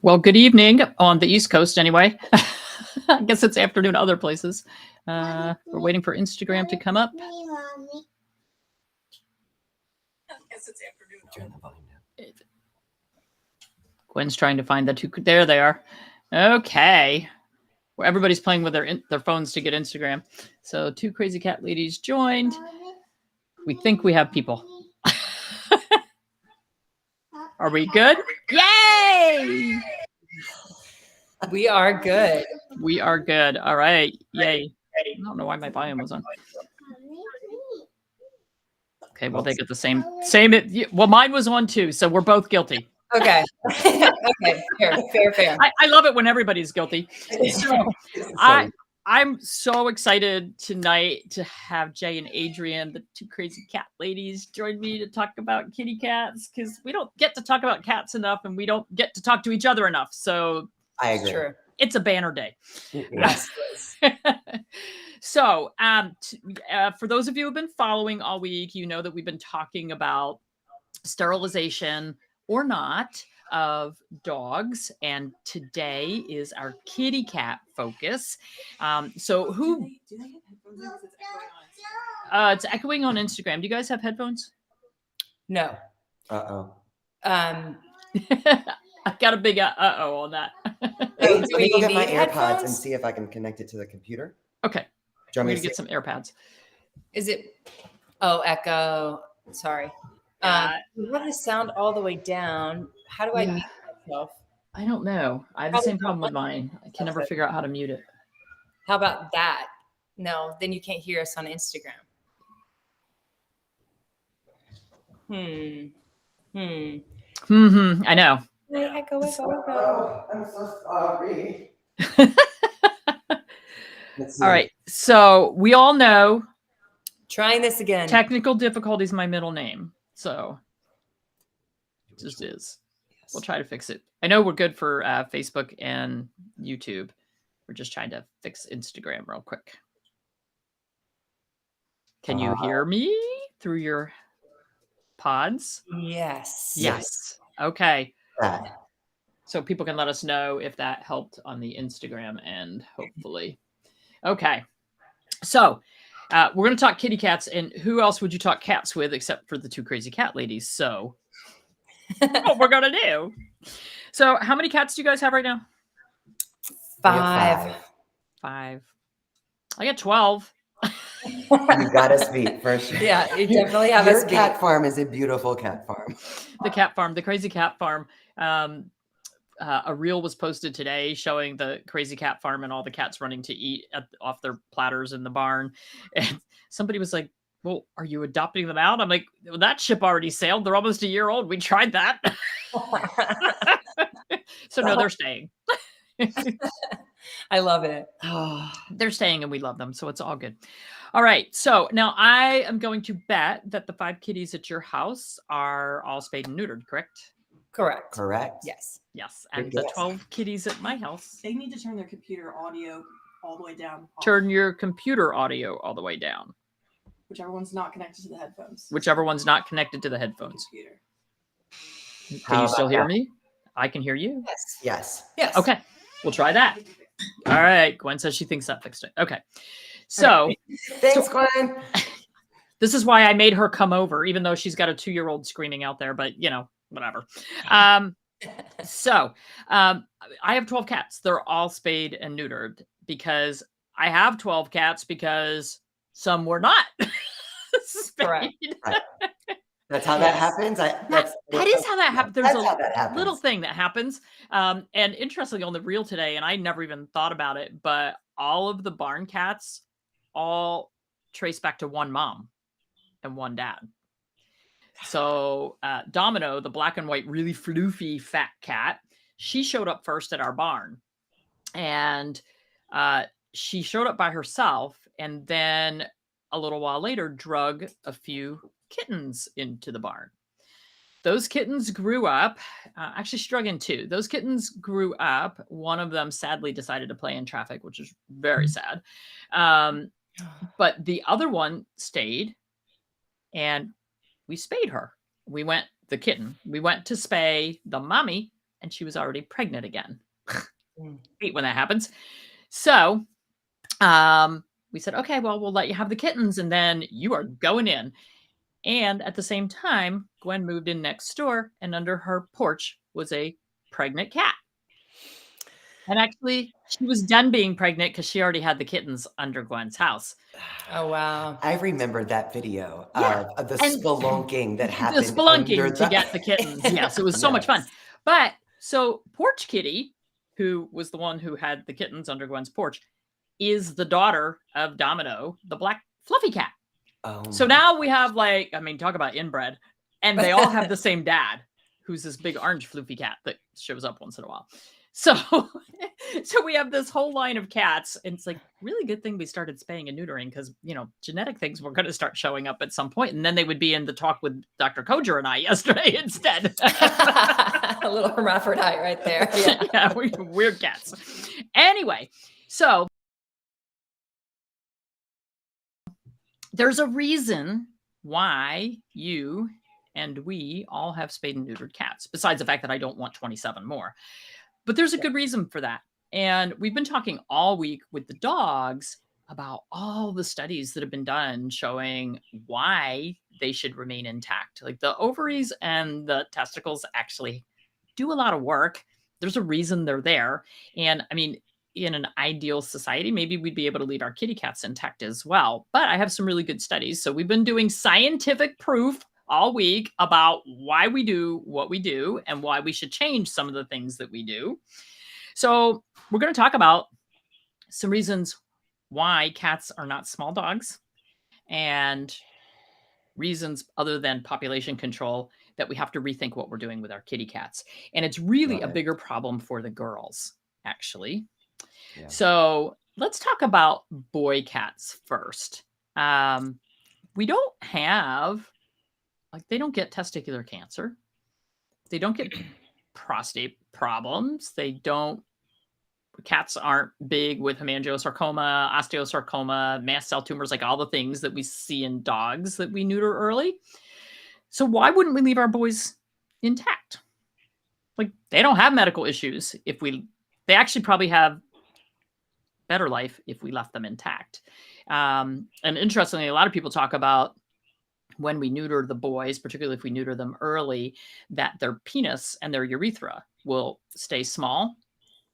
Well, good evening on the East Coast anyway. I guess it's afternoon other places. We're waiting for Instagram to come up. Gwen's trying to find the two. There they are. Okay. Well, everybody's playing with their phones to get Instagram. So 2 crazy cat ladies joined. We think we have people. Are we good? Yay! We are good. We are good. All right. Yay. I don't know why my volume was on. Okay, well, they get the same. Well, mine was on too, so we're both guilty. Okay. Okay. Fair. I love it when everybody's guilty. So I'm so excited tonight to have Jay and Adrian, the 2 crazy cat ladies, join me to talk about kitty cats, because we don't get to talk about cats enough and we don't get to talk to each other enough. So I agree. True. It's a banner day. Yes. So for those of you who've been following all week, you know that we've been talking about sterilization or not of dogs, and today is our kitty cat focus. So who? Do they have headphones? It's echoing on Instagram. Do you guys have headphones? No. I've got a big uh-oh on that. Let me go get my AirPods and see if I can connect it to the computer. Okay. I'm going to get some AirPods. Is it? Oh, echo. Sorry. You want to sound all the way down. How do I mute myself? I don't know. I have the same problem with mine. I can never figure out how to mute it. How about that? No, then you can't hear us on Instagram. I know. Echo. Oh, I'm so sorry. All right. So we all know. Trying this again. Technical difficulty is my middle name. So it just is. Yes. We'll try to fix it. I know we're good for Facebook and YouTube. We're just trying to fix Instagram real quick. Can you hear me through your pods? Yes. Okay. So people can let us know if that helped on the Instagram end, hopefully. Okay. So we're going to talk kitty cats, and who else would you talk cats with except for the 2 crazy cat ladies? So what we're going to do. So how many cats do you guys have right now? 5. I got 12. You got us beat for sure. Yeah, you definitely have us beat. Your cat farm is a beautiful cat farm. The cat farm, the crazy cat farm. A reel was posted today showing the crazy cat farm and all the cats running to eat off their platters in the barn. And somebody was like, well, are you adopting them out? I'm like, well, that ship already sailed. They're almost a year old. We tried that. So no, they're staying. I love it. They're staying and we love them. So it's all good. All right. So now I am going to bet that the 5 kitties at your house are all spayed and neutered, correct? Correct. Yes. And the 12 kitties at my house. They need to turn their computer audio all the way down. Turn your computer audio all the way down. Whichever one's not connected to the headphones. Whichever one's not connected to the headphones. Computer. Can you still hear me? I can hear you. Yes. Okay. We'll try that. All right. Gwen says she thinks that fixed it. Okay. So. Thanks, Gwen. This is why I made her come over, even though she's got a 2-year-old screaming out there, but whatever. So I have 12 cats. They're all spayed and neutered because I have 12 cats because some were not spayed. Right. That's how that happens. That is how that happens. There's a little thing that happens. And interestingly, on the reel today, and I never even thought about it, but all of the barn cats all trace back to one mom and one dad. So Domino, the black and white, really floofy fat cat, she showed up first at our barn. And she showed up by herself, and then a little while later drug a few kittens into the barn. Those kittens grew up. Actually, she drug in 2. Those kittens grew up. One of them sadly decided to play in traffic, which is very sad. But the other one stayed, and we spayed her. We went to spay the mommy and she was already pregnant again. Hate when that happens. So we said, okay, well, we'll let you have the kittens and then you are going in. And at the same time, Gwen moved in next door and under her porch was a pregnant cat. And actually, she was done being pregnant because she already had the kittens under Gwen's house. Oh, wow. I remember that video of the spelunking that happened. The spelunking to get the kittens. Yes, it was so much fun. But so Porch Kitty, who was the one who had the kittens under Gwen's porch, is the daughter of Domino, the black fluffy cat. Oh, so now we have like, I mean, talk about inbred. And they all have the same dad, who's this big orange fluffy cat that shows up once in a while. So we have this whole line of cats, and it's like really good thing we started spaying and neutering because, you know, genetic things were going to start showing up at some point, and then they would be in the talk with Dr. Koger and I yesterday instead. A little hermaphrodite right there. Yeah, yeah, weird cats. Anyway, so there's a reason why you and we all have spayed and neutered cats, besides the fact that I don't want 27 more. But there's a good reason for that. And we've been talking all week with the dogs about all the studies that have been done showing why they should remain intact. Like the ovaries and the testicles actually do a lot of work. There's a reason they're there. And I mean, in an ideal society, maybe we'd be able to leave our kitty cats intact as well. But I have some really good studies. So we've been doing scientific proof all week about why we do what we do and why we should change some of the things that we do. So we're going to talk about some reasons why cats are not small dogs and reasons other than population control that we have to rethink what we're doing with our kitty cats. And it's really a bigger problem for the girls, actually. Yeah. So let's talk about boy cats first. We don't have, like, they don't get testicular cancer. They don't get prostate problems. Cats aren't big with hemangiosarcoma, osteosarcoma, mast cell tumors, like all the things that we see in dogs that we neuter early. So why wouldn't we leave our boys intact? Like, they don't have medical issues they actually probably have better life if we left them intact. And interestingly, a lot of people talk about when we neuter the boys, particularly if we neuter them early, that their penis and their urethra will stay small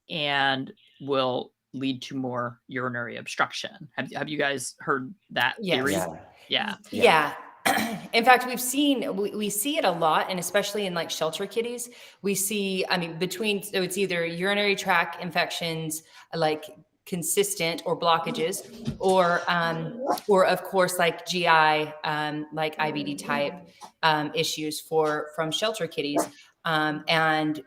and will lead to more urinary obstruction. Have you guys heard that theory? Yeah. In fact, we see it a lot, and especially in like shelter kitties, we see, I mean, so it's either urinary tract infections, like consistent or blockages, or of course, like GI, like IBD type issues from shelter kitties. And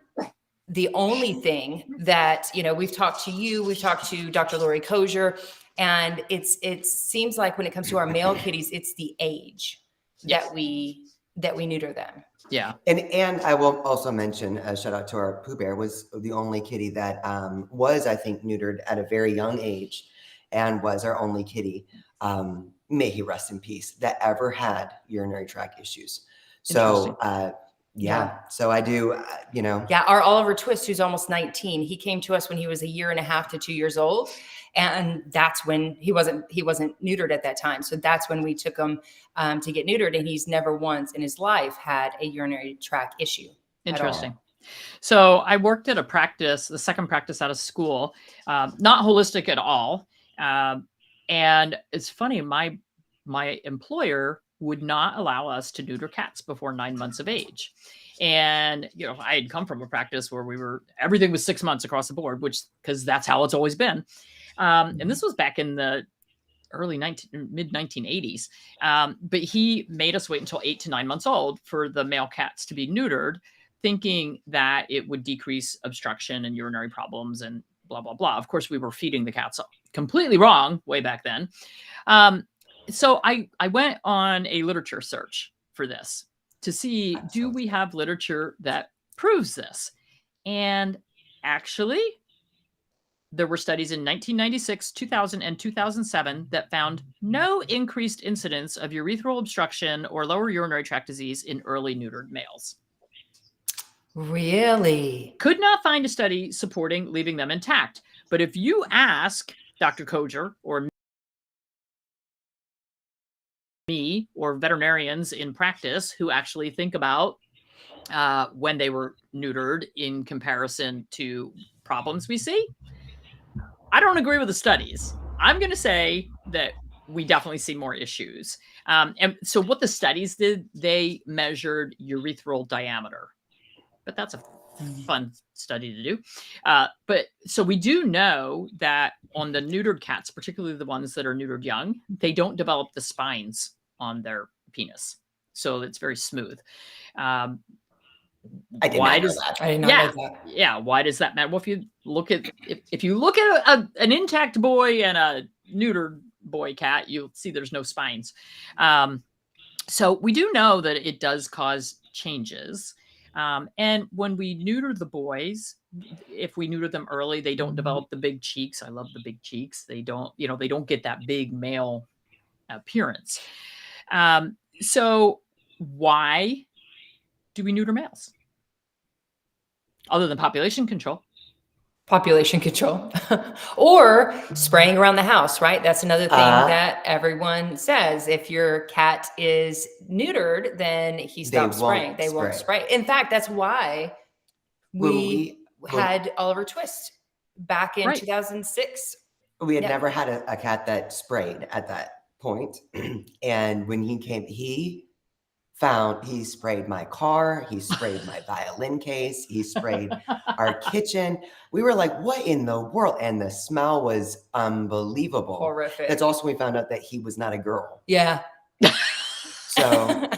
the only thing that, you know, we've talked to Dr. Lori Koger, and it seems like when it comes to our male kitties, it's the age that we neuter them. Yeah. And I will also mention a shout out to our Pooh Bear, was the only kitty that was, I think, neutered at a very young age, and was our only kitty, may he rest in peace, that ever had urinary tract issues. So so I do, you know. Yeah, our Oliver Twist, who's almost 19, he came to us when he was 1.5 to 2 years old. And that's when he wasn't neutered at that time. So that's when we took him to get neutered, and he's never once in his life had a urinary tract issue. Interesting. So I worked at the second practice out of school, not holistic at all. And it's funny, my employer would not allow us to neuter cats before 9 months of age. And, you know, I had come from a practice where everything was 6 months across the board, because that's how it's always been. And this was back in the mid 1980s. But he made us wait until 8 to 9 months old for the male cats to be neutered, thinking that it would decrease obstruction and urinary problems and blah, blah, blah. Of course, we were feeding the cats completely wrong way back then. So I went on a literature search for this to see, do we have literature that proves this? And actually, there were studies in 1996, 2000, and 2007 that found no increased incidence of urethral obstruction or lower urinary tract disease in early neutered males. Really? Could not find a study supporting leaving them intact. But if you ask Dr. Koger or me or veterinarians in practice who actually think about when they were neutered in comparison to problems we see, I don't agree with the studies. I'm going to say that we definitely see more issues. And so what the studies did, they measured urethral diameter. But that's a fun study to do. But so we do know that on the neutered cats, particularly the ones that are neutered young, they don't develop the spines on their penis. So it's very smooth. I did not know that. I did not know that. Yeah. Why does that matter? Well, if you look at an intact boy and a neutered boy cat, you'll see there's no spines. So we do know that it does cause changes. And when we neuter the boys, if we neuter them early, they don't develop the big cheeks. I love the big cheeks. They don't get that big male appearance. So why do we neuter males? Other than population control. Population control or spraying around the house, right? That's another thing that everyone says. If your cat is neutered, then he stops spraying. They won't spray. In fact, that's why we had Oliver Twist back in 2006. We had never had a cat that sprayed at that point. And when he came, he sprayed my car, he sprayed my violin case, he sprayed our kitchen. We were like, what in the world? And the smell was unbelievable. Horrific. That's also when we found out that he was not a girl. Yeah. So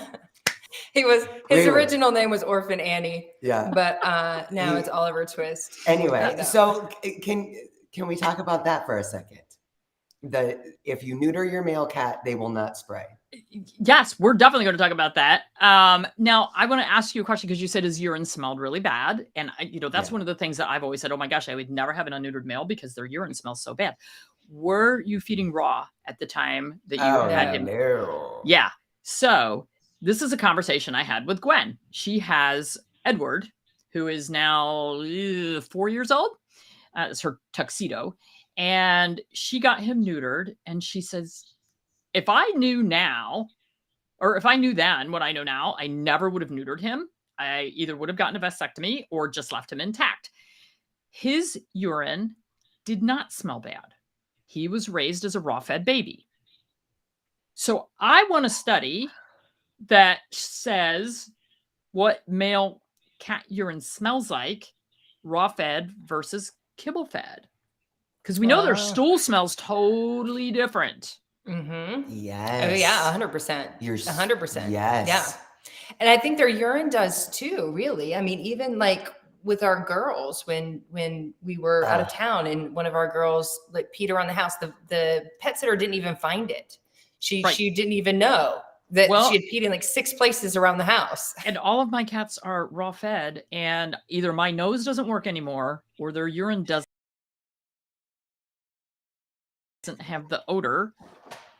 his original name was Orphan Annie. Yeah. But now it's Oliver Twist. Anyway, so can we talk about that for a second? If you neuter your male cat, they will not spray. Yes, we're definitely going to talk about that. Now, I want to ask you a question because you said his urine smelled really bad. And, that's one of the things that I've always said, oh my gosh, I would never have an unneutered male because their urine smells so bad. Were you feeding raw at the time that you had him? No. Yeah. So this is a conversation I had with Gwen. She has Edward, who is now 4 years old. It's her tuxedo. And she got him neutered. And she says, if I knew now, or if I knew then what I know now, I never would have neutered him. I either would have gotten a vasectomy or just left him intact. His urine did not smell bad. He was raised as a raw-fed baby. So I want a study that says what male cat urine smells like, raw-fed versus kibble-fed. Because we know their stool smells totally different. Mm-hmm. Yes. Oh yeah, 100%. You're 100%. Yes. Yeah. And I think their urine does too, really. I mean, even like with our girls, when we were out of town and one of our girls like peed around the house, the pet sitter didn't even find it. She didn't even know that she had peed in like 6 places around the house. And all of my cats are raw fed, and either my nose doesn't work anymore or their urine doesn't have the odor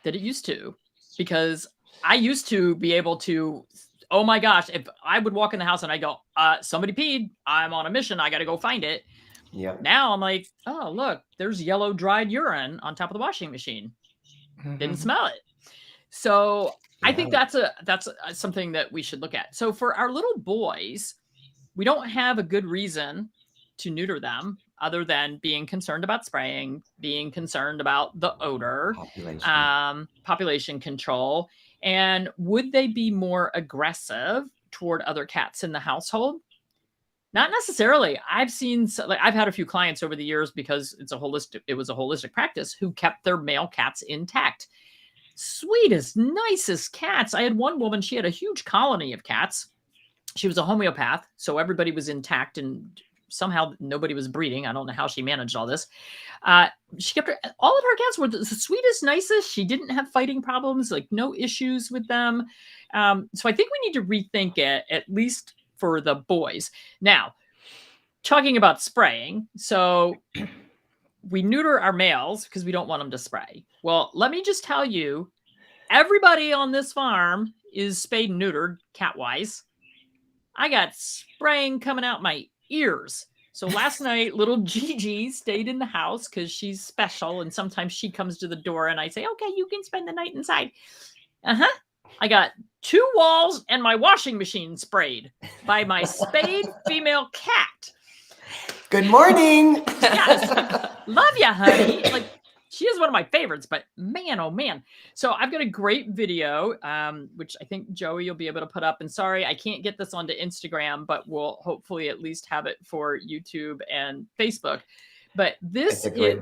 that it used to, because I used to be able to, oh my gosh, if I would walk in the house and I go, somebody peed, I'm on a mission, I got to go find it. Yeah. Now I'm like, oh, look, there's yellow dried urine on top of the washing machine. Didn't smell it. So I think that's something that we should look at. So for our little boys, we don't have a good reason to neuter them other than being concerned about spraying, being concerned about the odor, population control. And would they be more aggressive toward other cats in the household? Not necessarily. I've had a few clients over the years, because it was a holistic practice, who kept their male cats intact. Sweetest, nicest cats. I had one woman, she had a huge colony of cats. She was a homeopath, so everybody was intact and somehow nobody was breeding. I don't know how she managed all this. She kept all of her cats were the sweetest, nicest. She didn't have fighting problems, like no issues with them. So I think we need to rethink it, at least for the boys. Now, talking about spraying. So we neuter our males because we don't want them to spray. Well, let me just tell you, everybody on this farm is spayed and neutered cat-wise. I got spraying coming out my ears. So last night, little Gigi stayed in the house because she's special. And sometimes she comes to the door and I say, okay, you can spend the night inside. I got 2 walls and my washing machine sprayed by my spayed female cat. Good morning. Yes. Love ya, honey. Like, she is one of my favorites, but man, oh man. So I've got a great video, which I think Joey will be able to put up. And sorry, I can't get this onto Instagram, but we'll hopefully at least have it for YouTube and Facebook. But this is,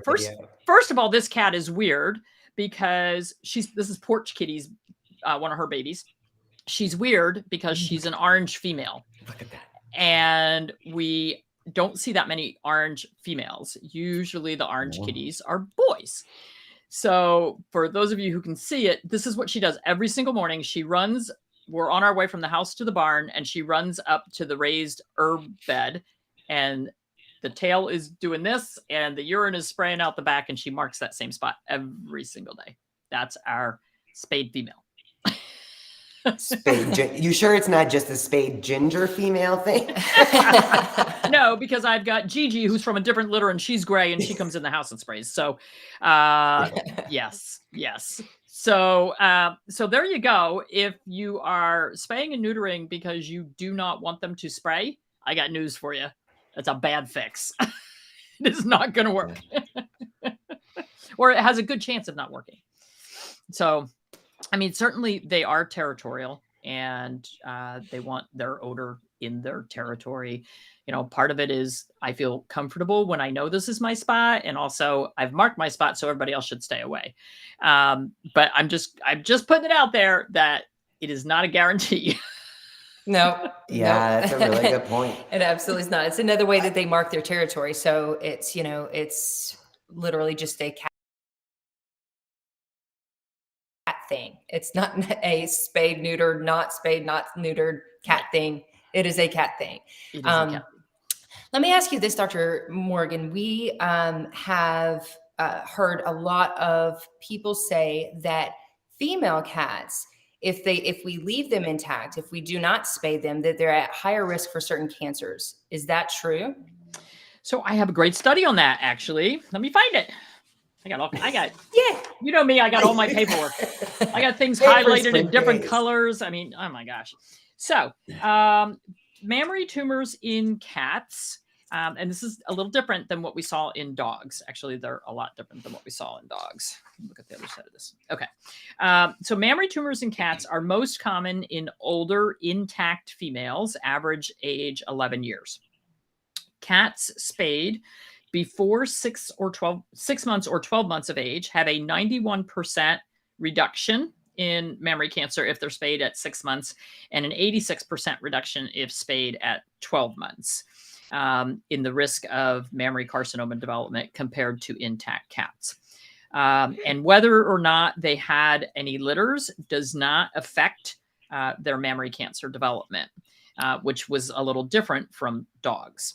first of all, this cat is weird because this is Porch Kitty's, one of her babies. She's weird because she's an orange female. Look at that. And we don't see that many orange females. Usually the orange kitties are boys. So for those of you who can see it, this is what she does every single morning. She runs, we're on our way from the house to the barn, and she runs up to the raised herb bed, and the tail is doing this and the urine is spraying out the back, and she marks that same spot every single day. That's our spayed female. You sure it's not just a spayed ginger female thing? No, because I've got Gigi, who's from a different litter, and she's gray, and she comes in the house and sprays. So, yes. So, so there you go. If you are spaying and neutering because you do not want them to spray, I got news for you. That's a bad fix. It is not going to work, or it has a good chance of not working. So, I mean, certainly they are territorial, and they want their odor in their territory. You know, part of it is I feel comfortable when I know this is my spot, and also I've marked my spot, so everybody else should stay away. But I'm just putting it out there that it is not a guarantee. No. Yeah, that's a really good point. It absolutely is not. It's another way that they mark their territory. So it's, you know, it's literally just a cat thing. It's not a spayed, neutered, not spayed, not neutered cat thing. It is a cat thing. It is a cat. Let me ask you this, Dr. Morgan. We have heard a lot of people say that female cats, if we leave them intact, if we do not spay them, that they're at higher risk for certain cancers. Is that true? So I have a great study on that, actually. Let me find it. Yeah, you know me, I got all my paperwork. I got things highlighted in different colors. I mean, oh my gosh. So, mammary tumors in cats, and this is a little different than what we saw in dogs. Actually, they're a lot different than what we saw in dogs. Look at the other side of this. Okay. So mammary tumors in cats are most common in older, intact females, average age 11 years. Cats spayed before 6 months or 12 months of age have a 91% reduction in mammary cancer if they're spayed at 6 months, and an 86% reduction if spayed at 12 months in the risk of mammary carcinoma development compared to intact cats. And whether or not they had any litters does not affect their mammary cancer development, which was a little different from dogs.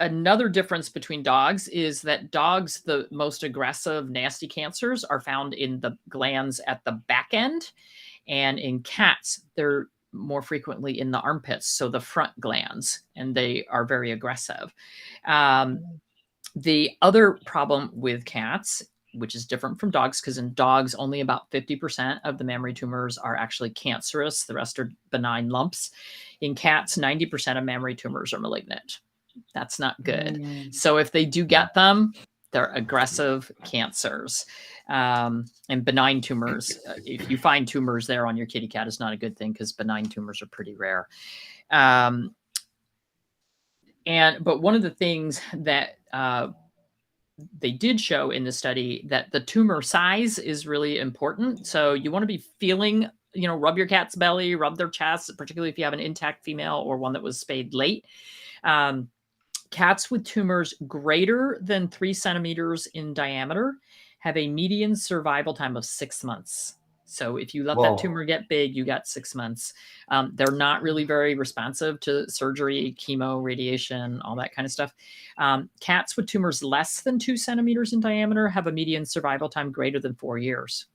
Another difference between dogs is that dogs, the most aggressive, nasty cancers are found in the glands at the back end. And in cats, they're more frequently in the armpits, so the front glands, and they are very aggressive. The other problem with cats, which is different from dogs, because in dogs, only about 50% of the mammary tumors are actually cancerous. The rest are benign lumps. In cats, 90% of mammary tumors are malignant. That's not good. So if they do get them, they're aggressive cancers. And benign tumors, if you find tumors there on your kitty cat, is not a good thing because benign tumors are pretty rare. But one of the things that they did show in the study that the tumor size is really important. So you want to be feeling, rub your cat's belly, rub their chest, particularly if you have an intact female or one that was spayed late. Cats with tumors greater than 3 centimeters in diameter have a median survival time of 6 months. So if you let that tumor get big, you got 6 months. They're not really very responsive to surgery, chemo, radiation, all that kind of stuff. Cats with tumors less than 2 centimeters in diameter have a median survival time greater than 4 years.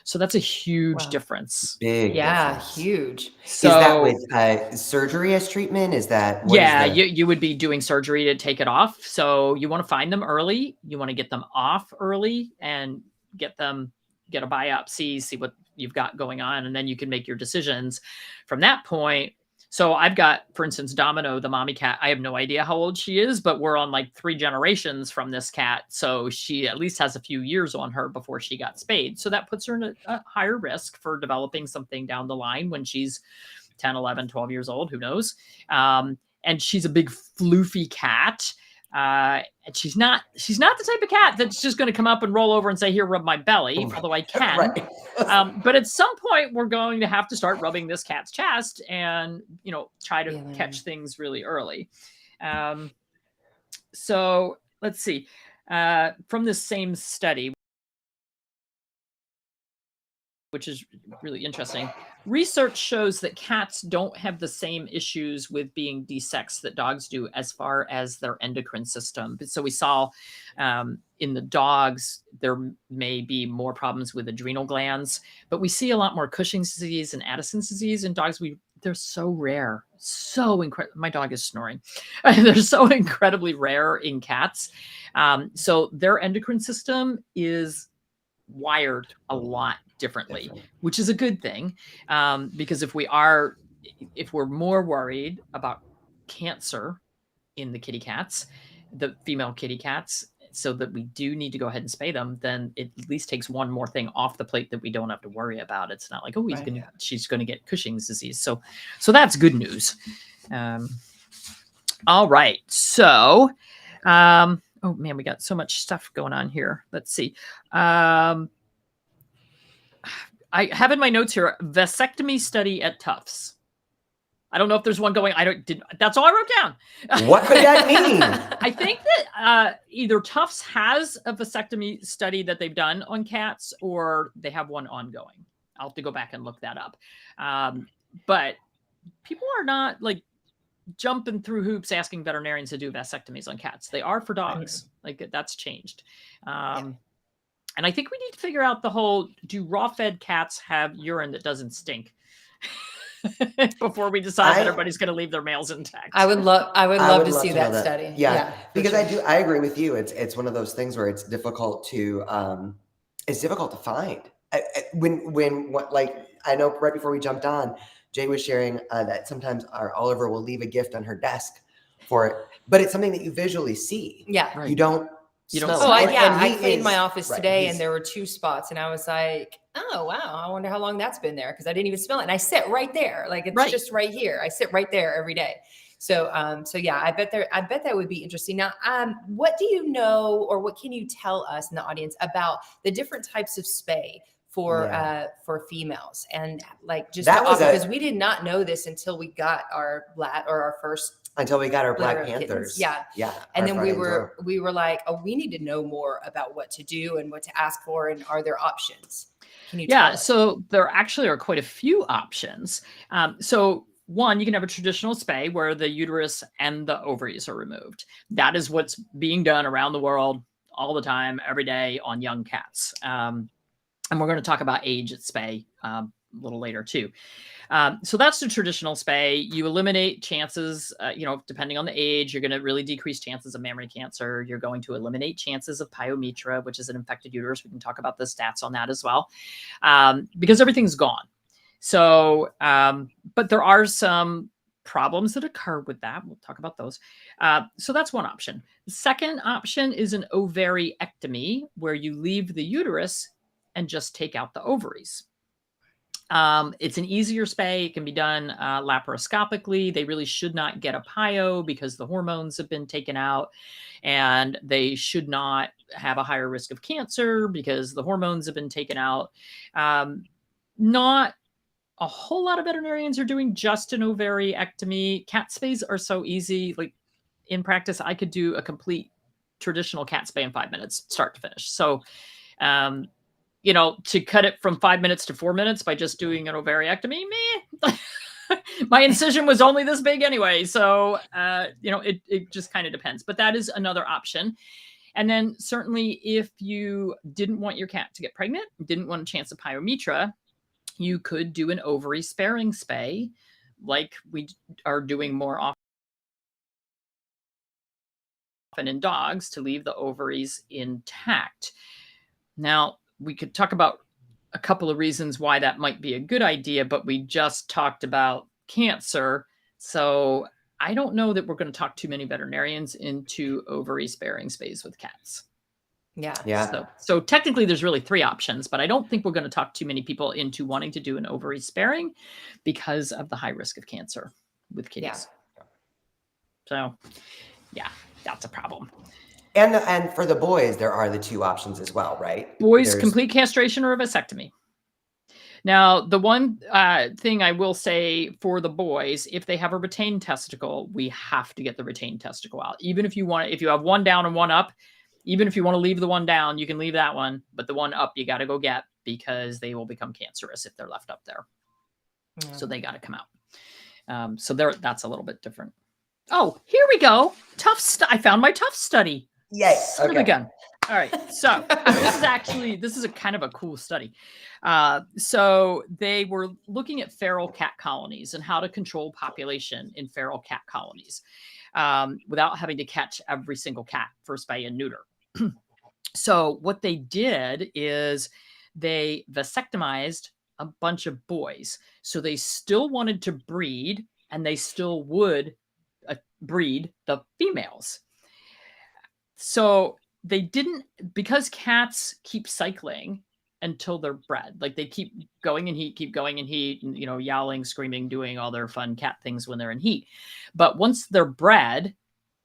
So that's a huge Wow. difference. Big difference. Huge. Is that So with surgery as treatment? Is that yeah, you would be doing surgery to take it off. So you want to find them early. You want to get them off early and get a biopsy, see what you've got going on, and then you can make your decisions from that point. So I've got, for instance, Domino, the mommy cat. I have no idea how old she is, but we're on like 3 generations from this cat. So she at least has a few years on her before she got spayed. So that puts her in a higher risk for developing something down the line when she's 10, 11, 12 years old, who knows? And she's a big floofy cat. And she's not the type of cat that's just going to come up and roll over and say, here, rub my belly, although I can. Right. But at some point, we're going to have to start rubbing this cat's chest and, try to catch things really early. So let's see. From this same study, which is really interesting. Research shows that cats don't have the same issues with being desexed that dogs do as far as their endocrine system. So we saw in the dogs, there may be more problems with adrenal glands, but we see a lot more Cushing's disease and Addison's disease in dogs. They're so rare, so incredible. My dog is snoring. They're so incredibly rare in cats. So their endocrine system is wired a lot differently, which is a good thing, because if we're more worried about cancer in the kitty cats, the female kitty cats, so that we do need to go ahead and spay them, then it at least takes one more thing off the plate that we don't have to worry about. It's not like, oh, she's going to get Cushing's disease. So that's good news. All right. So, oh man, we got so much stuff going on here. Let's see. I have in my notes here, vasectomy study at Tufts. I don't know if there's one going. That's all I wrote down. What could that mean? I think that either Tufts has a vasectomy study that they've done on cats, or they have one ongoing. I'll have to go back and look that up. But people are not like jumping through hoops asking veterinarians to do vasectomies on cats. They are for dogs. Like that's changed. And I think we need to figure out do raw-fed cats have urine that doesn't stink? Before we decide that everybody's going to leave their males intact. I would love to see that study. Yeah, because I agree with you. It's one of those things where it's difficult to find. I know right before we jumped on, Jay was sharing that sometimes our Oliver will leave a gift on her desk for it, but it's something that you visually see. Yeah, right. You don't. I cleaned my office today and there were 2 spots and I was like, oh, wow, I wonder how long that's been there because I didn't even smell it. And I sit right there. Like it's just right here. I sit right there every day. So yeah, I bet that would be interesting. Now, what do you know or what can you tell us in the audience about the different types of spay for females? And like just because we did not know this until we got our first. Until we got our Black Panthers. Yeah. And then we were like, oh, we need to know more about what to do and what to ask for. And are there options? Can you tell us? So there actually are quite a few options. So one, you can have a traditional spay where the uterus and the ovaries are removed. That is what's being done around the world all the time, every day on young cats. And we're going to talk about age at spay a little later too. So that's the traditional spay. You eliminate chances, depending on the age, you're going to really decrease chances of mammary cancer. You're going to eliminate chances of Pyometra, which is an infected uterus. We can talk about the stats on that as well, because everything's gone. So, but there are some problems that occur with that. We'll talk about those. So that's one option. The second option is an ovariectomy, where you leave the uterus and just take out the ovaries. It's an easier spay. It can be done laparoscopically. They really should not get a pyo because the hormones have been taken out, and they should not have a higher risk of cancer because the hormones have been taken out. Not a whole lot of veterinarians are doing just an ovariectomy. Cat spays are so easy. Like in practice, I could do a complete traditional cat spay in 5 minutes, start to finish. So, to cut it from 5 minutes to 4 minutes by just doing an ovariectomy, my incision was only this big anyway. So, it just kind of depends, but that is another option. And then certainly if you didn't want your cat to get pregnant, didn't want a chance of Pyometra, you could do an ovary sparing spay, like we are doing more often in dogs, to leave the ovaries intact. Now, we could talk about a couple of reasons why that might be a good idea, but we just talked about cancer. So I don't know that we're going to talk too many veterinarians into ovary sparing spays with cats. Yeah. So technically there's really 3 options, but I don't think we're going to talk too many people into wanting to do an ovary sparing because of the high risk of cancer with kitties. Yeah. So yeah, that's a problem. And for the boys, there are the 2 options as well, right? Boys, complete castration or a vasectomy. Now, the one thing I will say for the boys, if they have a retained testicle, we have to get the retained testicle out. Even if you have one down and one up, even if you want to leave the one down, you can leave that one, but the one up you got to go get, because they will become cancerous if they're left up there. Yeah. So they got to come out. So that's a little bit different. Oh, here we go. I found my tough study. Yes. Son of a gun. All right. So this is a kind of a cool study. So they were looking at feral cat colonies and how to control population in feral cat colonies without having to catch every single cat for spay and neuter. So what they did is they vasectomized a bunch of boys. So they still wanted to breed, and they still would breed the females. So they didn't, because cats keep cycling until they're bred. Like they keep going in heat, and, yowling, screaming, doing all their fun cat things when they're in heat. But once they're bred,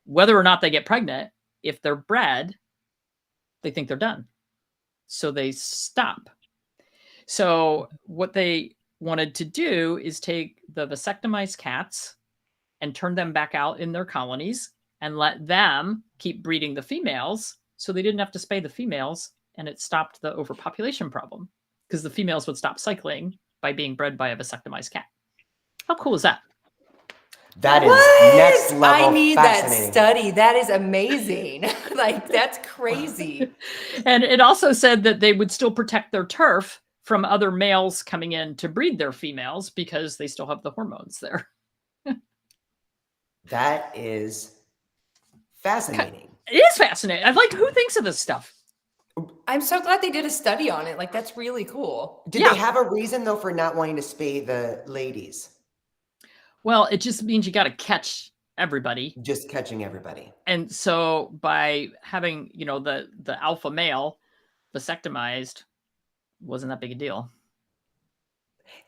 whether or not they get pregnant, if they're bred, they think they're done. So they stop. So what they wanted to do is take the vasectomized cats and turn them back out in their colonies and let them keep breeding the females, so they didn't have to spay the females, and it stopped the overpopulation problem because the females would stop cycling by being bred by a vasectomized cat. How cool is that? That is next level. I need that study. That is amazing. Like, that's crazy. And it also said that they would still protect their turf from other males coming in to breed their females because they still have the hormones there. That is fascinating. It is fascinating. I'm like, who thinks of this stuff? I'm so glad they did a study on it. Like, that's really cool. Did they have a reason, though, for not wanting to spay the ladies? Well, it just means you got to catch everybody. Just catching everybody. And so by having, the alpha male vasectomized, wasn't that big a deal.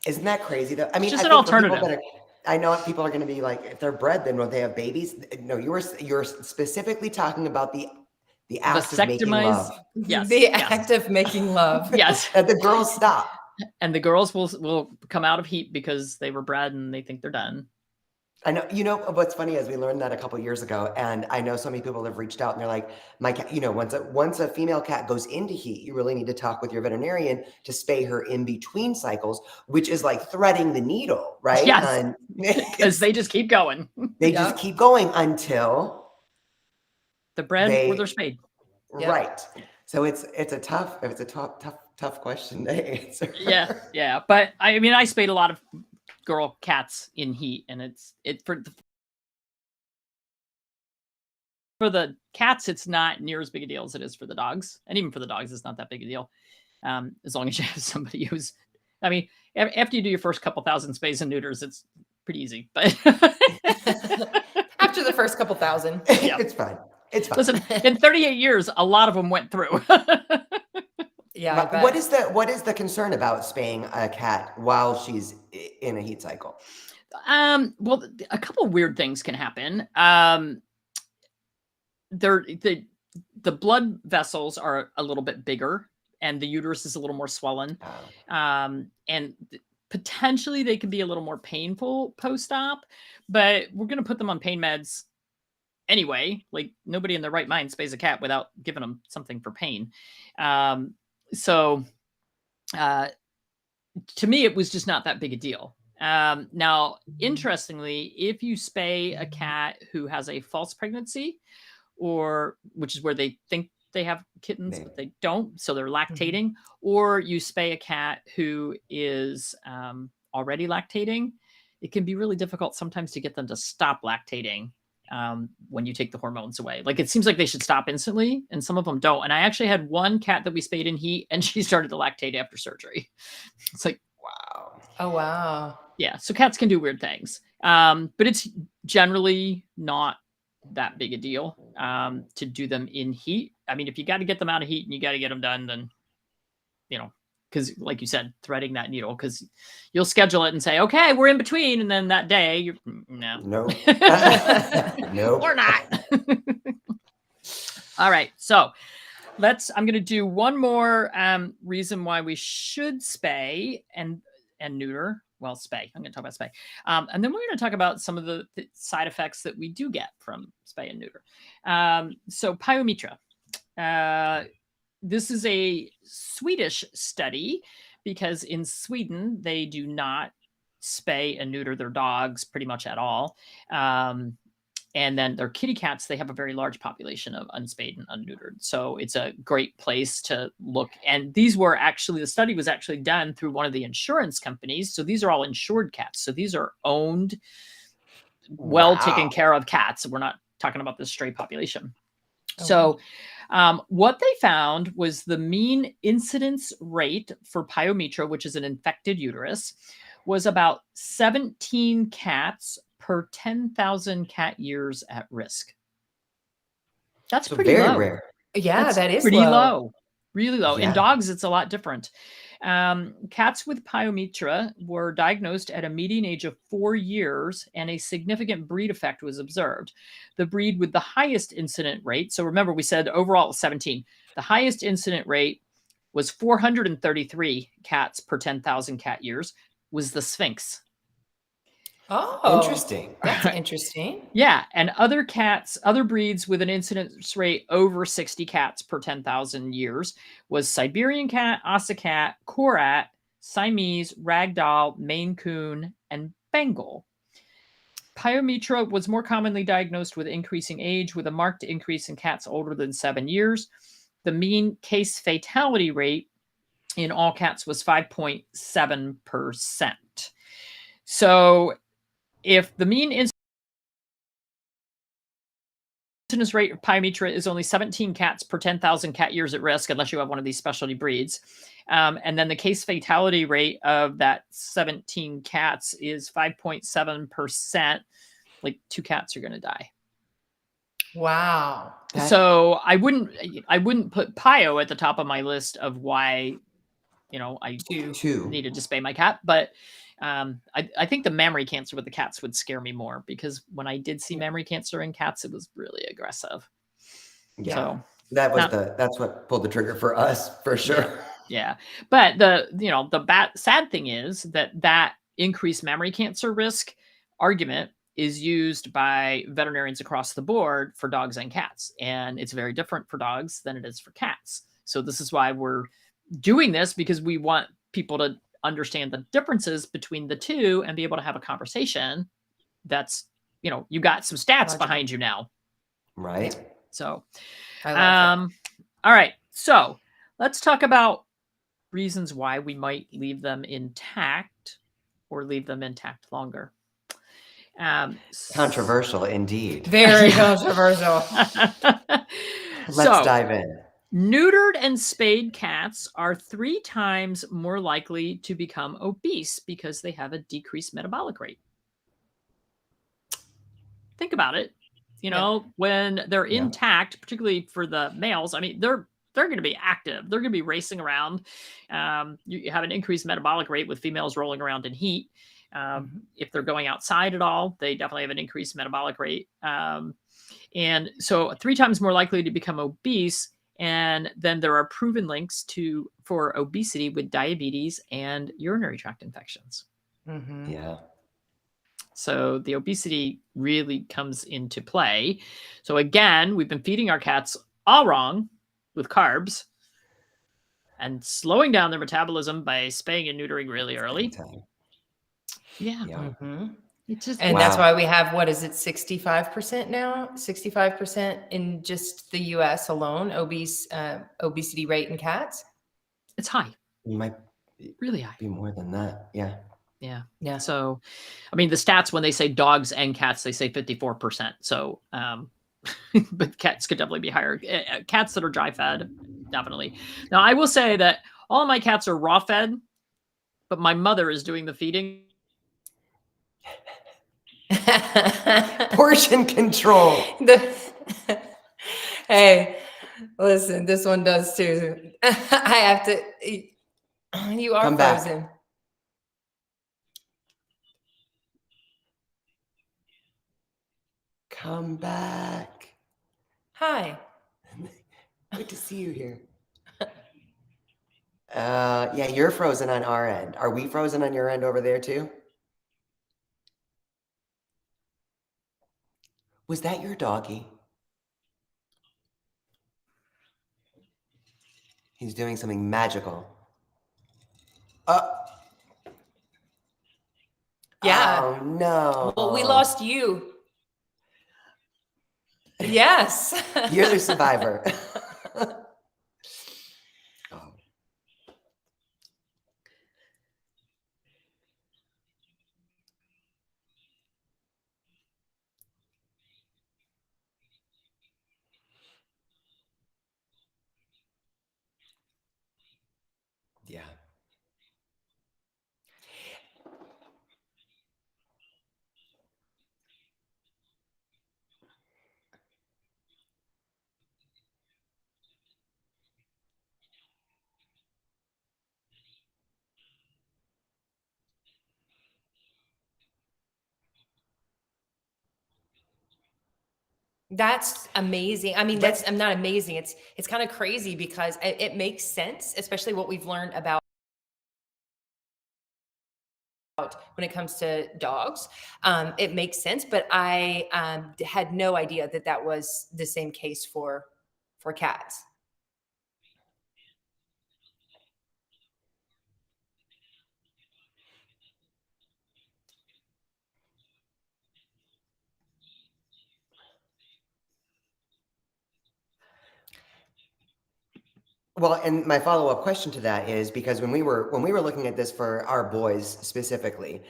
Isn't that crazy, though? I mean, just an alternative. I know people are going to be like, if they're bred, then won't they have babies? No, you're specifically talking about the act of making love. Yes. The act of making love. Yes. And the girls stop. And the girls will come out of heat because they were bred and they think they're done. I know, what's funny is we learned that a couple years ago, and I know so many people have reached out and they're like, my cat, once a female cat goes into heat, you really need to talk with your veterinarian to spay her in between cycles, which is like threading the needle, right? Yes, because they just keep going. They just keep going until they're bred or they're spayed. Right. So it's a tough question to answer. Yeah. But I mean, I spayed a lot of girl cats in heat, and for the cats, it's not near as big a deal as it is for the dogs. And even for the dogs, it's not that big a deal. As long as you have somebody after you do your first couple thousand spays and neuters, it's pretty easy. But after the first couple thousand, it's fine. It's fine. Listen, in 38 years, a lot of them went through. Yeah. What is the concern about spaying a cat while she's in a heat cycle? Well, a couple of weird things can happen. The blood vessels are a little bit bigger, and the uterus is a little more swollen. And potentially they can be a little more painful post-op, but we're going to put them on pain meds anyway. Like, nobody in their right mind spays a cat without giving them something for pain. So to me, it was just not that big a deal. Now, interestingly, if you spay a cat who has a false pregnancy, or which is where they think they have kittens, but they don't, so they're lactating, or you spay a cat who is already lactating. It can be really difficult sometimes to get them to stop lactating when you take the hormones away. Like, it seems like they should stop instantly, and some of them don't. And I actually had one cat that we spayed in heat, and she started to lactate after surgery. It's like, Wow. Oh, wow. yeah. So cats can do weird things, but it's generally not that big a deal to do them in heat. I mean, if you got to get them out of heat and you got to get them done, then, you know, because like you said, threading that needle, because you'll schedule it and say, okay, we're in between. And then that day you're no, Nope. Nope. we're not. All right. So I'm going to do one more reason why we should spay and neuter. Well, spay. I'm going to talk about spay. And then we're going to talk about some of the side effects that we do get from spay and neuter. So Pyometra. This is a Swedish study because in Sweden, they do not spay and neuter their dogs pretty much at all. And then their kitty cats, they have a very large population of unspayed and unneutered. So it's a great place to look. And these were actually, the study was actually done through one of the insurance companies. So these are all insured cats. So these are owned, well taken care of cats. We're not talking about the stray population. Okay. So what they found was the mean incidence rate for Pyometra, which is an infected uterus, was about 17 cats per 10,000 cat years at risk. That's so pretty very low. rare. Yeah, That's that is pretty low. Really low. Yeah. In dogs, it's a lot different. Cats with Pyometra were diagnosed at a median age of 4 years, and a significant breed effect was observed. The breed with the highest incident rate, so remember we said overall 17, the highest incident rate was 433 cats per 10,000 cat years, was the Sphinx. Oh, Interesting. That's interesting. Yeah, and other breeds with an incidence rate over 60 cats per 10,000 years was Siberian cat, Assa cat, Korat, Siamese, Ragdoll, Maine Coon, and Bengal. Pyometra was more commonly diagnosed with increasing age, with a marked increase in cats older than 7 years. The mean case fatality rate in all cats was 5.7%. So if the mean incidence rate of Pyometra is only 17 cats per 10,000 cat years at risk, unless you have one of these specialty breeds, and then the case fatality rate of that 17 cats is 5.7%, like 2 cats are going to die. Wow. So I wouldn't put Pyo at the top of my list of why, I needed to spay my cat, but I think the mammary cancer with the cats would scare me more, because when I did see mammary cancer in cats, it was really aggressive. Yeah, so that's what pulled the trigger for us, for sure. Yeah, but the sad thing is that increased mammary cancer risk argument is used by veterinarians across the board for dogs and cats, and it's very different for dogs than it is for cats. So this is why we're doing this, because we want people to understand the differences between the two and be able to have a conversation that's, you got some stats behind you now. Right. So, I love all right. So let's talk about reasons why we might leave them intact or leave them intact longer. Controversial indeed. Very controversial. Let's dive in. Neutered and spayed cats are 3 times more likely to become obese because they have a decreased metabolic rate. Think about it. When they're intact, particularly for the males, I mean, they're going to be active. They're going to be racing around. You have an increased metabolic rate with females rolling around in heat. If they're going outside at all, they definitely have an increased metabolic rate. And so 3 times more likely to become obese. And then there are proven links for obesity with diabetes and urinary tract infections. Mm-hmm. Yeah. So the obesity really comes into play. So again, we've been feeding our cats all wrong with carbs and slowing down their metabolism by spaying and neutering really early. Yeah. Mm-hmm. And that's why we have, what is it, 65% now? 65% in just the US alone, obesity rate in cats? It's high. You might really high. Be more than that. Yeah. Yeah. Yeah. So, I mean, the stats, when they say dogs and cats, they say 54%. So, but cats could definitely be higher. Cats that are dry fed, definitely. Now, I will say that all of my cats are raw fed, but my mother is doing the feeding. Portion control. Hey, listen, this one does too. I have to. You are Come back. frozen. Come back. Hi. Good to see you here. Yeah, you're frozen on our end. Are we frozen on your end over there too? Was that your doggy? He's doing something magical. Yeah. Oh no. Well, we lost you. Yes. You're the survivor. Oh. Yeah. That's amazing. I mean, I'm not amazing. It's kind of crazy because it makes sense, especially what we've learned about when it comes to dogs. It makes sense, but I had no idea that that was the same case for cats. Well, and my follow-up question to that is because when we were looking at this for our boys specifically,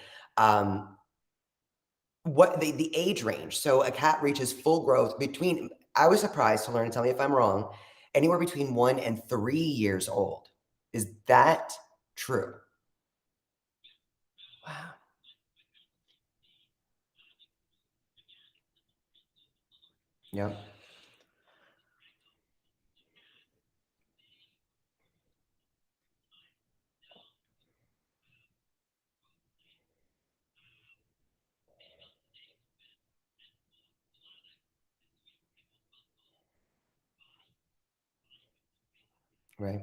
what the age range. So a cat reaches full growth between, I was surprised to learn, and tell me if I'm wrong, anywhere between 1 and 3 years old. Is that true? Wow. Yep. Right.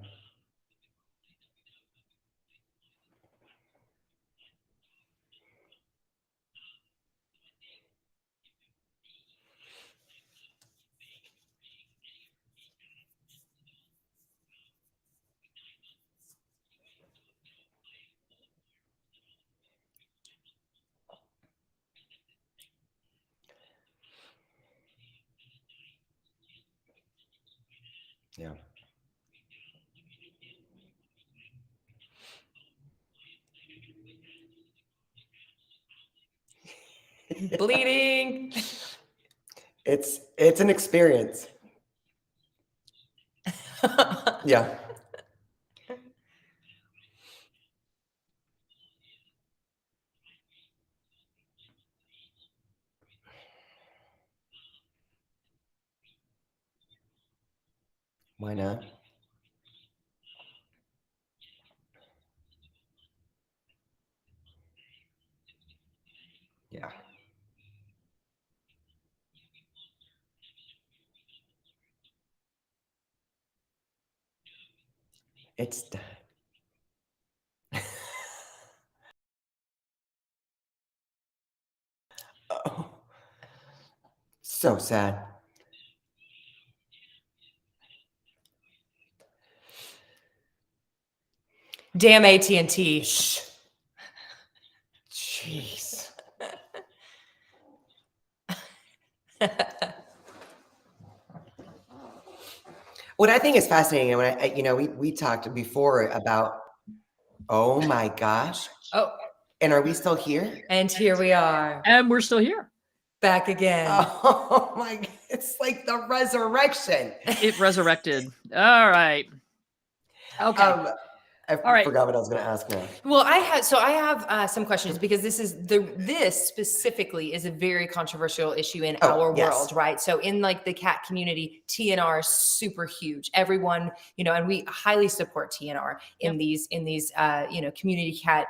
Yeah. Bleeding. It's an experience. Yeah. Why not? Yeah. It's done. Oh. So sad. Damn AT&T. Jeez. What I think is fascinating, and when we talked before about, oh my gosh. Oh, and are we still here? and here we are, And we're still here. back again. Oh my, it's like the resurrection. It resurrected. All right. Okay. I forgot what I was going to ask now. Well, I have some questions, because this specifically is a very controversial issue in our world, right? So in like the cat community, TNR is super huge. Everyone, and we highly support TNR in these community cat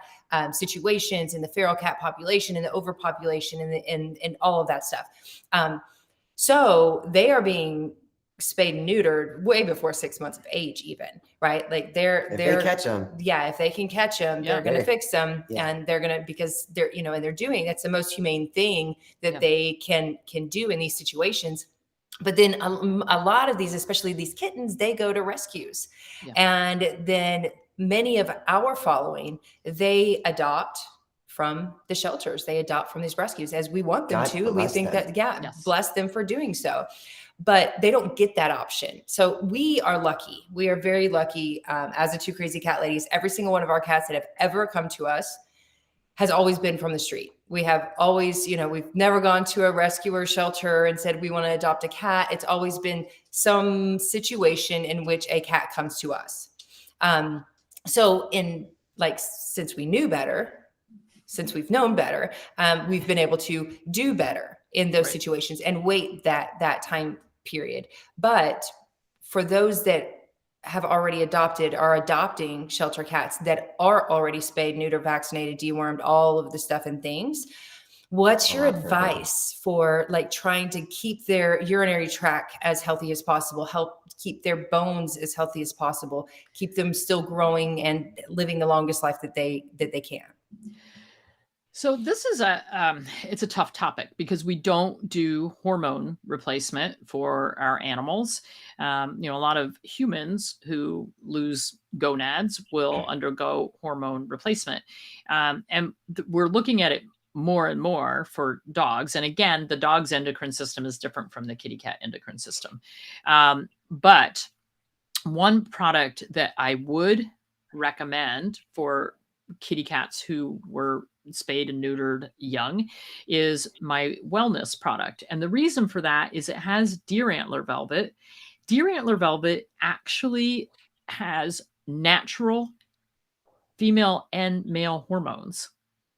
situations, in the feral cat population, in the overpopulation, and all of that stuff. So they are being spayed and neutered way before 6 months of age, even, right? Like if they catch them. Yeah, if they can catch them, they're going to fix them, and they're going to, because they're, and they're doing, that's the most humane thing that they can do in these situations. But then a lot of these, especially these kittens, they go to rescues. And then many of our following, they adopt from the shelters. They adopt from these rescues, as we want them to. We think that, bless them for doing so. But they don't get that option. So we are lucky. We are very lucky as the Two Crazy Cat Ladies. Every single one of our cats that have ever come to us has always been from the street. We have always, we've never gone to a rescuer shelter and said we want to adopt a cat. It's always been some situation in which a cat comes to us. So since we knew better, since we've known better, we've been able to do better in those situations and wait that time period. But for those that have already are adopting shelter cats that are already spayed, neutered, vaccinated, dewormed, all of the stuff and things, what's your advice for like trying to keep their urinary tract as healthy as possible, help keep their bones as healthy as possible, keep them still growing and living the longest life that they can? So this is it's a tough topic, because we don't do hormone replacement for our animals. A lot of humans who lose gonads will undergo hormone replacement. And we're looking at it more and more for dogs. And again, the dog's endocrine system is different from the kitty cat endocrine system. But one product that I would recommend for kitty cats who were spayed and neutered young is my wellness product. And the reason for that is it has deer antler velvet. Deer antler velvet actually has natural female and male hormones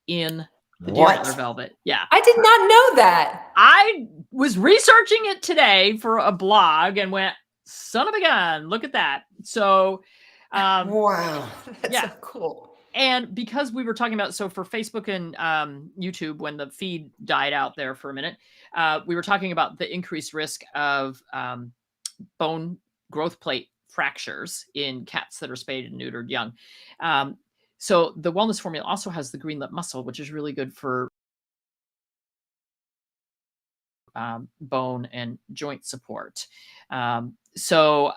in the deer antler velvet. Yeah. I did not know that. I was researching it today for a blog and went, son of a gun, look at that. So, wow. That's so cool. And because we were talking about, so for Facebook and YouTube, when the feed died out there for a minute, we were talking about the increased risk of bone growth plate fractures in cats that are spayed and neutered young. So the wellness formula also has the green lip mussel, which is really good for bone and joint support. So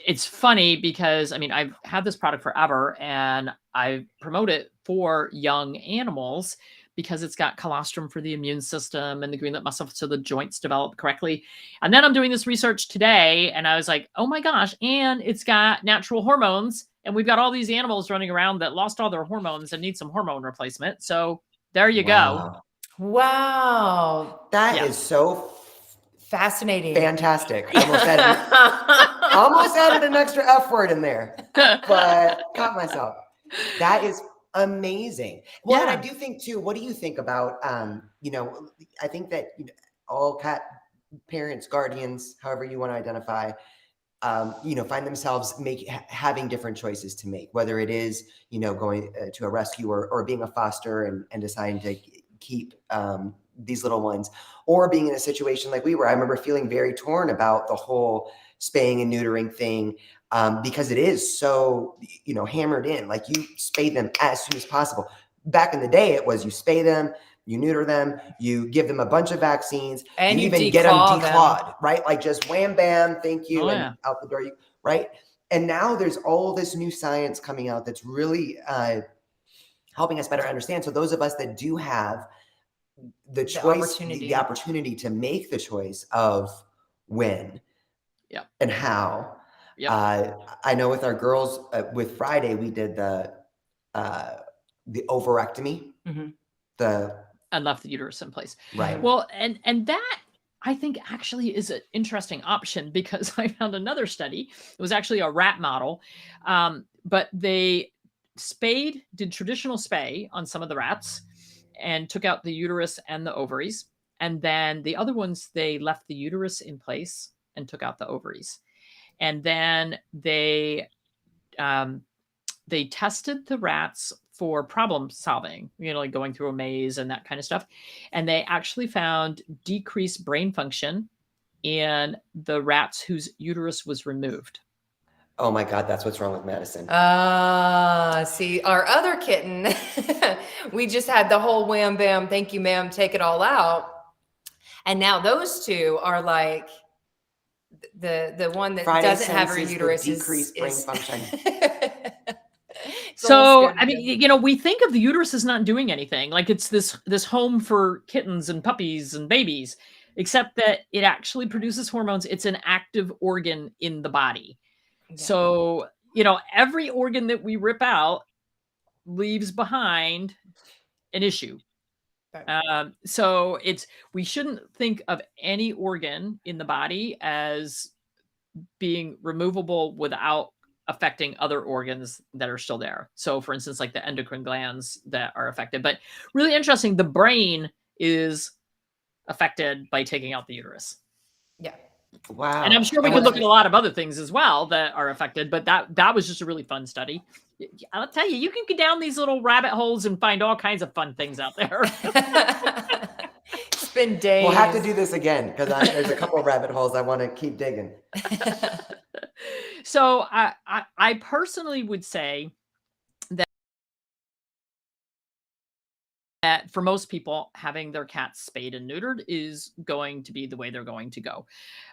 it's funny because, I've had this product forever and I promote it for young animals because it's got colostrum for the immune system and the green lip mussel so the joints develop correctly. And then I'm doing this research today and I was like, oh my gosh, and it's got natural hormones. And we've got all these animals running around that lost all their hormones and need some hormone replacement. So there you go. Wow. That is so fascinating. Fantastic. I almost added an extra F word in there, but caught myself. That is amazing. Well, and I do think too, what do you think about, I think that all cat parents, guardians, however you want to identify, find themselves having different choices to make, whether it is, going to a rescue or being a foster and deciding to keep these little ones, or being in a situation like we were. I remember feeling very torn about the whole spaying and neutering thing, because it is so, hammered in, like you spay them as soon as possible. Back in the day, it was you spay them, you neuter them, you give them a bunch of vaccines, and you even get them declawed, right? Like just wham, bam, thank you, and out the door, right? And now there's all this new science coming out that's really helping us better understand. So those of us that do have the choice, opportunity. the opportunity to make the choice of when and how. I know with our girls, with Friday, we did the ovarectomy, and left the uterus in place. Right. Well, and that I think actually is an interesting option, because I found another study. It was actually a rat model, but they did traditional spay on some of the rats and took out the uterus and the ovaries. And then the other ones, they left the uterus in place and took out the ovaries. And then they tested the rats for problem solving, like going through a maze and that kind of stuff. And they actually found decreased brain function in the rats whose uterus was removed. Oh my God, that's what's wrong with medicine. See, our other kitten, we just had the whole wham bam, thank you, ma'am, take it all out. And now those two are like the one that Friday doesn't have her senses uterus the decreased brain function. So, I mean, we think of the uterus as not doing anything. Like it's this home for kittens and puppies and babies, except that it actually produces hormones. It's an active organ in the body. Yeah. So, every organ that we rip out leaves behind an issue. So we shouldn't think of any organ in the body as being removable without affecting other organs that are still there. So for instance, like the endocrine glands that are affected, but really interesting. The brain is affected by taking out the uterus. Yeah. Wow. And I'm sure we could look at a lot of other things as well that are affected, but that was just a really fun study. I'll tell you, you can go down these little rabbit holes and find all kinds of fun things out there. Spend days. We'll have to do this again, because there's a couple of rabbit holes I want to keep digging. So I personally would say that for most people, having their cats spayed and neutered is going to be the way they're going to go.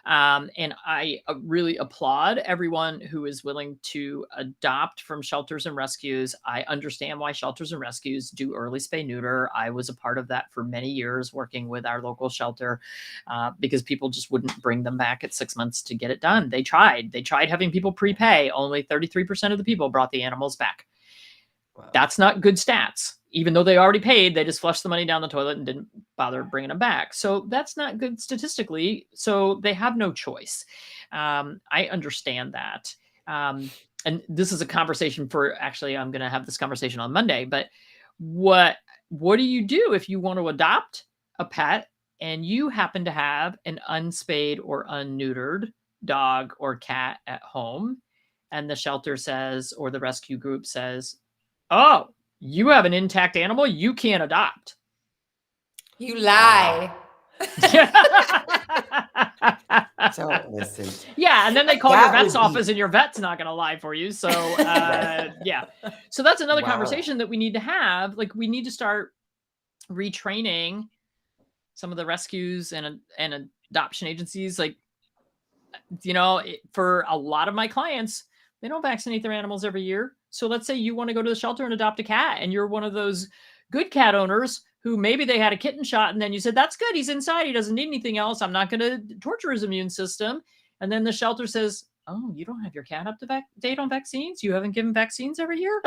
And I really applaud everyone who is willing to adopt from shelters and rescues. I understand why shelters and rescues do early spay neuter. I was a part of that for many years, working with our local shelter, because people just wouldn't bring them back at 6 months to get it done. They tried having people prepay. Only 33% of the people brought the animals back. Wow. That's not good stats. Even though they already paid, they just flushed the money down the toilet and didn't bother bringing them back. So that's not good statistically. So they have no choice. I understand that. And this is a conversation I'm going to have this conversation on Monday, but what do you do if you want to adopt a pet and you happen to have an unspayed or unneutered dog or cat at home, and the shelter says, or the rescue group says, oh, you have an intact animal, you can't adopt. You lie. Don't listen. Yeah, and then they call your vet's office and your vet's not going to lie for you. So, yeah. So that's another conversation that we need to have. Like, we need to start retraining some of the rescues and adoption agencies. Like, for a lot of my clients, they don't vaccinate their animals every year. So let's say you want to go to the shelter and adopt a cat, and you're one of those good cat owners who maybe they had a kitten shot and then you said, that's good, he's inside, he doesn't need anything else, I'm not going to torture his immune system. And then the shelter says, oh, you don't have your cat up to date on vaccines? You haven't given vaccines every year?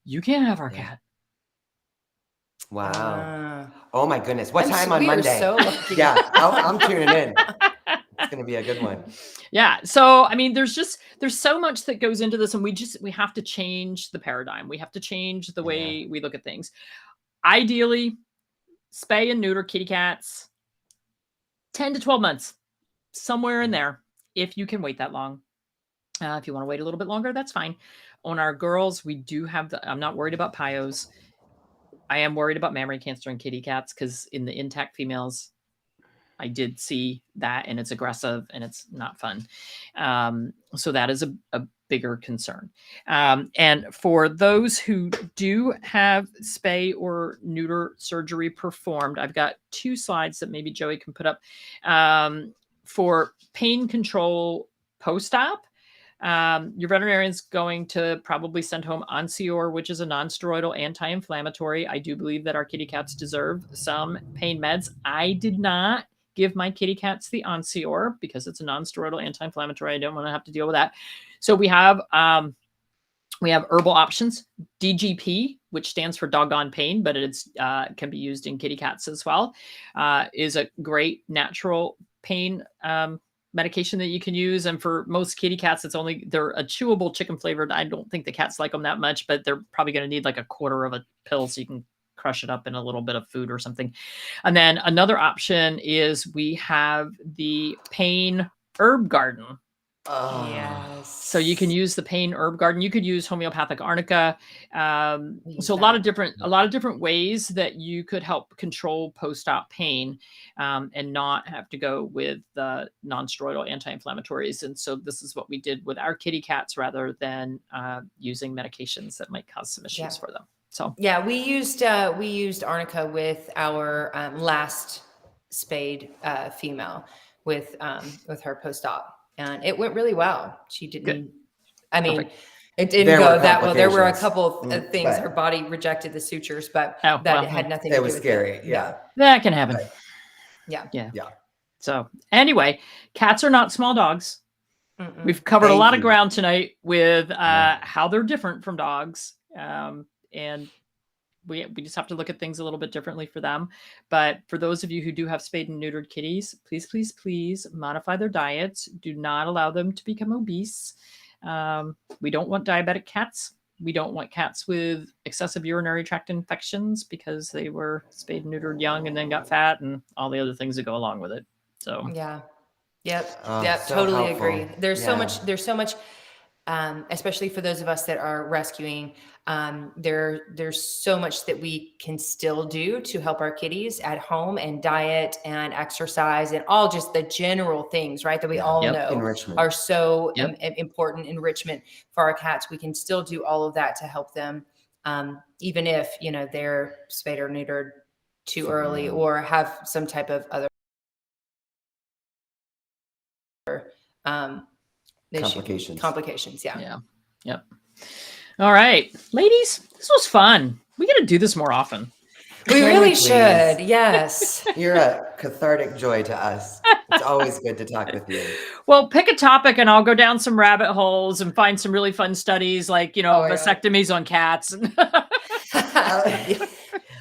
You can't have our cat. Wow. Oh my goodness. What time on Monday? So lucky. Yeah, I'm tuning in. It's going to be a good one. Yeah. So, I mean, there's so much that goes into this, and we have to change the paradigm. We have to change the way we look at things. Ideally, spay and neuter kitty cats, 10 to 12 months, somewhere in there, if you can wait that long. If you want to wait a little bit longer, that's fine. On our girls, we do have I'm not worried about pyos. I am worried about mammary cancer in kitty cats, because in the intact females, I did see that, and it's aggressive and it's not fun. So that is a bigger concern. And for those who do have spay or neuter surgery performed, I've got 2 slides that maybe Joey can put up for pain control post-op. Your veterinarian's going to probably send home Onsior, which is a non-steroidal anti-inflammatory. I do believe that our kitty cats deserve some pain meds. I did not give my kitty cats the Onsior because it's a non-steroidal anti-inflammatory. I don't want to have to deal with that. So we have herbal options. DGP, which stands for doggone pain, but it's can be used in kitty cats as well, is a great natural pain medication that you can use. And for most kitty cats, they're a chewable chicken flavored. I don't think the cats like them that much, but they're probably going to need like a quarter of a pill so you can crush it up in a little bit of food or something. And then another option is we have the pain herb garden. Yes. So you can use the pain herb garden. You could use homeopathic arnica. So a lot of different ways that you could help control post-op pain and not have to go with the non-steroidal anti-inflammatories. And so this is what we did with our kitty cats rather than using medications that might cause some issues for them. So yeah, we used arnica with our last spayed female with her post-op. And it went really well. She didn't, Good. I mean, Perfect. it didn't go that well. There were a couple of things. Her body rejected the sutures, but that had nothing to do with it. It was scary. Yeah. That can happen. Yeah. So anyway, cats are not small dogs. We've covered a lot of ground tonight with how they're different from dogs. And we just have to look at things a little bit differently for them. But for those of you who do have spayed and neutered kitties, please, please, please modify their diets. Do not allow them to become obese. We don't want diabetic cats. We don't want cats with excessive urinary tract infections because they were spayed and neutered young and then got fat and all the other things that go along with it. So yeah. Yep. So Totally helpful. agree. There's so much, especially for those of us that are rescuing, there's so much that we can still do to help our kitties at home, and diet and exercise and all just the general things, right? That we all know are so important. Enrichment for our cats. We can still do all of that to help them. Even if, they're spayed or neutered too early or have some type of other, complications. Yeah. Yep. All right, ladies, this was fun. We got to do this more often. We really should. Yes. You're a cathartic joy to us. It's always good to talk with you. Well, pick a topic and I'll go down some rabbit holes and find some really fun studies like, vasectomies on cats. I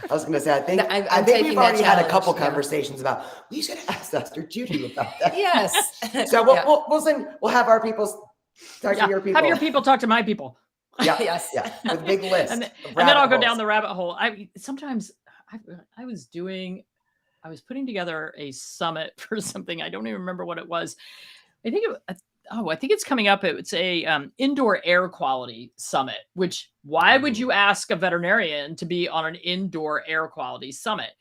was going to say, I think we've already had a couple conversations about, we should ask Dr. Judy about that. Yes. So we'll have our people talk to your people. Have your people talk to my people. Yeah. Yes. Yeah. With a big list. And then I'll go down the rabbit hole. Sometimes I was putting together a summit for something. I don't even remember what it was. I think it's coming up. It's a indoor air quality summit, which why would you ask a veterinarian to be on an indoor air quality summit?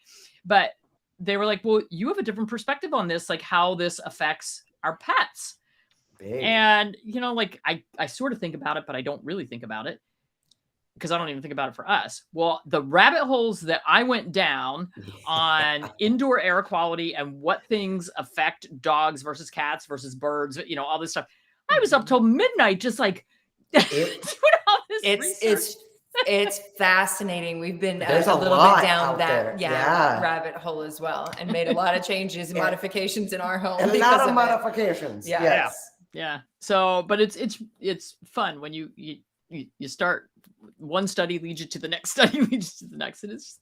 But they were like, well, you have a different perspective on this, like how this affects our pets. Big. And, I sort of think about it, but I don't really think about it because I don't even think about it for us. Well, the rabbit holes that I went down on indoor air quality and what things affect dogs versus cats versus birds, all this stuff. I was up till midnight, just like doing all this research. It's fascinating. We've been a little bit down that rabbit hole as well, and made a lot of changes and modifications in our home. A lot of modifications. Yeah. So, but it's fun when you start one study leads you to the next study leads you to the next. And it's,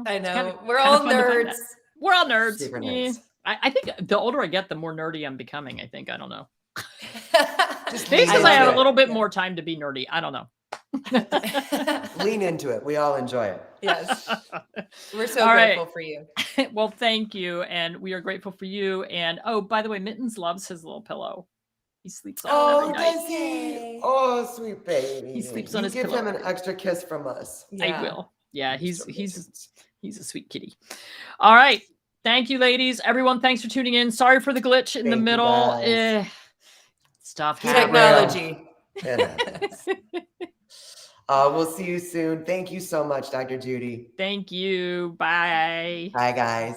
I know we're all nerds. We're all nerds. Super nerds. I think the older I get, the more nerdy I'm becoming. I think. I don't know. Just because I have a little bit more time to be nerdy. I don't know. Lean into it. We all enjoy it. Yes. We're so grateful for you. Well, thank you. And we are grateful for you. And by the way, Mittens loves his little pillow. He sleeps on it every night. Does he? Oh, sweet baby. He sleeps on his pillow. Give him an extra kiss from us. I will. Yeah, he's a sweet kitty. All right. Thank you, ladies. Everyone, thanks for tuning in. Sorry for the glitch in the middle. Stuff technology. We'll see you soon. Thank you so much, Dr. Judy. Thank you. Bye. Bye, guys.